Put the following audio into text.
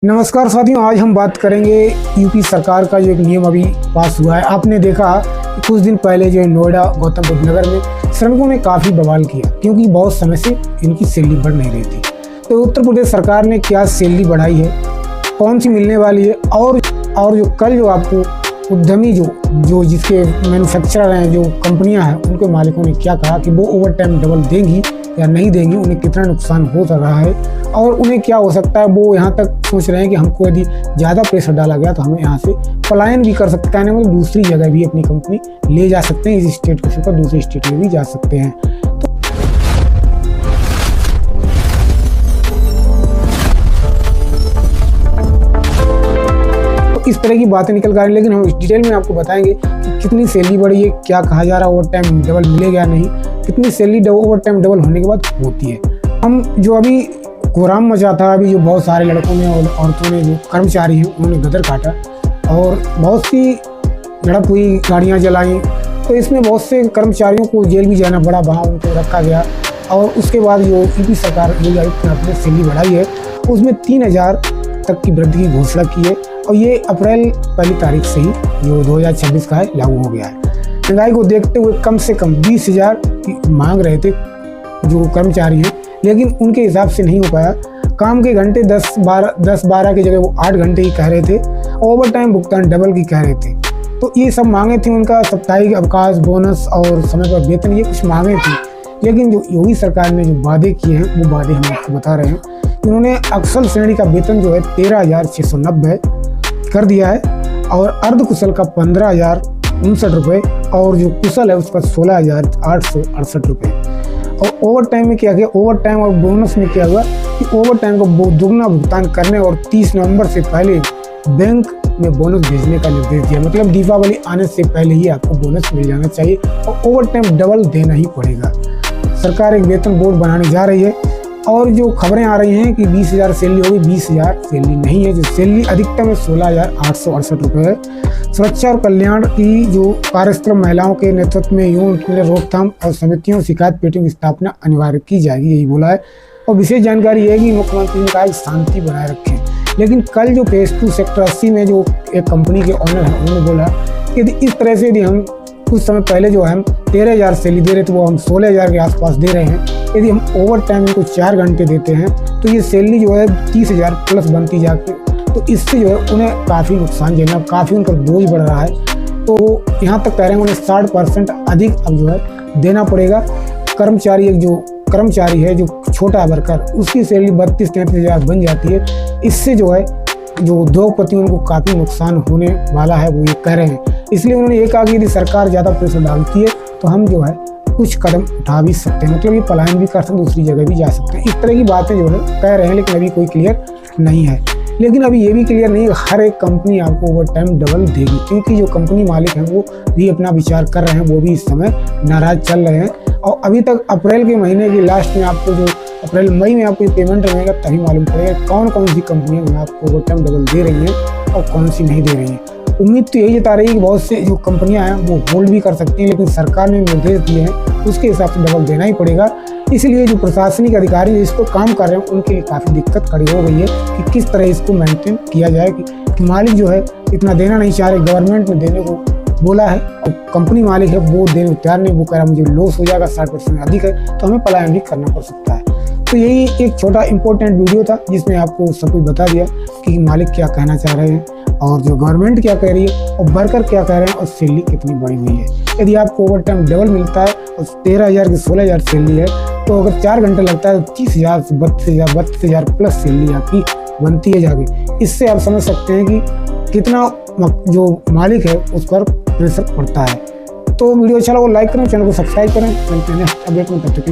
नमस्कार साथियों, आज हम बात करेंगे यूपी सरकार का जो एक नियम अभी पास हुआ है। आपने देखा कि कुछ दिन पहले जो नोएडा गौतम बुद्ध नगर में श्रमिकों ने काफ़ी बवाल किया क्योंकि बहुत समय से इनकी सैलरी बढ़ नहीं रही थी। तो उत्तर प्रदेश सरकार ने क्या सैलरी बढ़ाई है, कौन सी मिलने वाली है, और जो कल जो आपको उद्यमी जो जिसके मैन्युफैक्चरर हैं, जो कंपनियां हैं, उनके मालिकों ने क्या कहा कि वो ओवर टाइम डबल देंगी या नहीं देंगी, उन्हें कितना नुकसान हो रहा है और उन्हें क्या हो सकता है। वो यहाँ तक सोच रहे हैं कि हमको यदि ज़्यादा प्रेशर डाला गया तो हमें यहाँ से पलायन भी कर सकता है, मतलब दूसरी जगह भी अपनी कंपनी ले जा सकते हैं, इस स्टेट के ऊपर दूसरे स्टेट में भी जा सकते हैं। इस तरह की बातें निकल कर, लेकिन हम डिटेल में आपको बताएंगे कि कितनी सैलरी बढ़ी है, क्या कहा जा रहा है, ओवर टाइम डबल मिलेगा या नहीं, कितनी सैलरी ओवर टाइम डबल होने के बाद होती है। हम जो अभी कोहराम मचा था, अभी जो बहुत सारे लड़कों ने और औरतों ने, जो कर्मचारी हैं, उन्होंने गदर काटा और बहुत सी झड़प हुई, गाड़ियाँ जलाई। तो इसमें बहुत से कर्मचारियों को जेल भी जाना पड़ा, वहाँ उनको रखा गया। और उसके बाद जो यूपी सरकार योगी आयुक्त ने अपनी सैलरी बढ़ाई है, उसमें 3000 तक की वृद्धि की घोषणा की है और ये अप्रैल 1 तारीख से ही जो 2026 का है लागू हो गया है। महंगाई को देखते हुए कम से कम 20,000 की मांग रहे थे जो कर्मचारी हैं, लेकिन उनके हिसाब से नहीं हो पाया। काम के घंटे 10-12 की जगह वो 8 घंटे ही कह रहे थे, ओवर टाइम भुगतान डबल की कह रहे थे। तो ये सब मांगे थी, उनका साप्ताहिक अवकाश, बोनस और समय पर वेतन, ये कुछ मांगे थी। लेकिन जो योगी सरकार ने जो वादे किए हैं वो वादे हम आपको बता रहे हैं। उन्होंने अकुशल श्रेणी का वेतन जो है 13,690 कर दिया है और अर्ध कुशल का 15,059 रुपये और जो कुशल है उसका 16,868 रुपये। और ओवर टाइम में क्या किया, ओवर टाइम और बोनस में क्या हुआ कि ओवर टाइम को दुगना भुगतान करने और 30 नवंबर से पहले बैंक में बोनस भेजने का निर्देश दिया। मतलब दीपावली आने से पहले ही आपको बोनस मिल जाना चाहिए और ओवर टाइम डबल देना ही पड़ेगा। सरकार एक वेतन बोर्ड बनाने जा रही है और जो खबरें आ रही हैं कि 20,000 सैलरी होगी, 20,000 सैलरी नहीं है। जो सैलरी अधिकतम है 16,868 रुपये है। सुरक्षा और कल्याण की जो कार्यस्थल महिलाओं के नेतृत्व में यौन उत्पीड़न रोकथाम और समितियों शिकायत पेटियों की स्थापना अनिवार्य की जाएगी, यही बोला है। और विशेष जानकारी ये है कि मुख्यमंत्री ने कहा कि शांति बनाए रखें। लेकिन कल जो फेज 2 सेक्टर 80 में जो एक कंपनी के ऑनर हैं, उन्होंने बोला कि यदि इस तरह से यदि हम कुछ समय पहले जो हम 13,000 सैलरी दे रहे थे वो हम 16,000 के आसपास दे रहे हैं, यदि हम ओवर टाइम को 4 घंटे देते हैं तो ये सैलरी जो है 30,000 प्लस बनती जाके, तो इससे जो है उन्हें काफ़ी नुकसान झेलना, काफ़ी उन पर बोझ बढ़ रहा है। तो यहाँ तक कह रहे हैं उन्हें 60% अधिक अब जो है देना पड़ेगा। कर्मचारी एक जो कर्मचारी है, जो छोटा वर्कर, उसकी सैलरी 32-33,000 बन जाती है। इससे जो है जो उद्योगपति उनको काफ़ी नुकसान होने वाला है, वो ये कह रहे हैं। इसलिए उन्होंने ये कहा कि यदि सरकार ज़्यादा प्रेशर डालती है तो हम जो है कुछ कदम उठा भी सकते हैं, मतलब ये पलायन भी कर सकते हैं, दूसरी जगह भी जा सकते हैं। इस तरह की बातें जो है कह रहे हैं, लेकिन अभी कोई क्लियर नहीं है। लेकिन अभी ये भी क्लियर नहीं है हर एक कंपनी आपको ओवर टाइम डबल देगी, क्योंकि जो कंपनी मालिक हैं वो भी अपना विचार कर रहे हैं, वो भी इस समय नाराज चल रहे हैं। और अभी तक अप्रैल के महीने के लास्ट में आपको जो अप्रैल मई में आपको पेमेंट रहेगा तभी मालूम पड़ेगा कौन कौन सी कंपनियां आपको ओवर टाइम डबल दे रही हैं और कौन सी नहीं दे रही हैं। उम्मीद तो यही जता रही है कि बहुत से जो कंपनियां हैं वो होल्ड भी कर सकती हैं, लेकिन सरकार ने निर्देश दिए हैं उसके हिसाब से डबल देना ही पड़ेगा। इसलिए जो प्रशासनिक अधिकारी इस पर काम कर रहे हैं उनके लिए काफ़ी दिक्कत खड़ी हो गई है कि किस तरह इसको मेंटेन किया जाए कि मालिक जो है इतना देना नहीं चाह रहे, गवर्नमेंट ने देने को बोला है और कंपनी मालिक है वो देने तैयार नहीं, वो कह रहा मुझे लॉस हो जाएगा, 60% अधिक है तो हमें पलायन भी करना पड़ सकता है। तो यही एक छोटा इंपॉर्टेंट वीडियो था जिसमें आपको सब कुछ बता दिया कि मालिक क्या कहना चाह रहे हैं और जो गवर्नमेंट क्या कह रही है और वर्कर क्या कह रहे हैं और सैलरी कितनी बढ़ी हुई है। यदि आपको ओवर टाइम डबल मिलता है और 13,000 की 16,000 सैलरी है, तो अगर 4 घंटे लगता है तो 30,000 से 32,000 प्लस सैलरी आपकी बनती है जाके। इससे आप समझ सकते हैं कि कितना जो मालिक है उस पर प्रेशर पड़ता है। तो वीडियो अच्छा लगा लाइक करें, चैनल को सब्सक्राइब करें। मिलते हैं नेक्स्ट अपडेट में, तब तक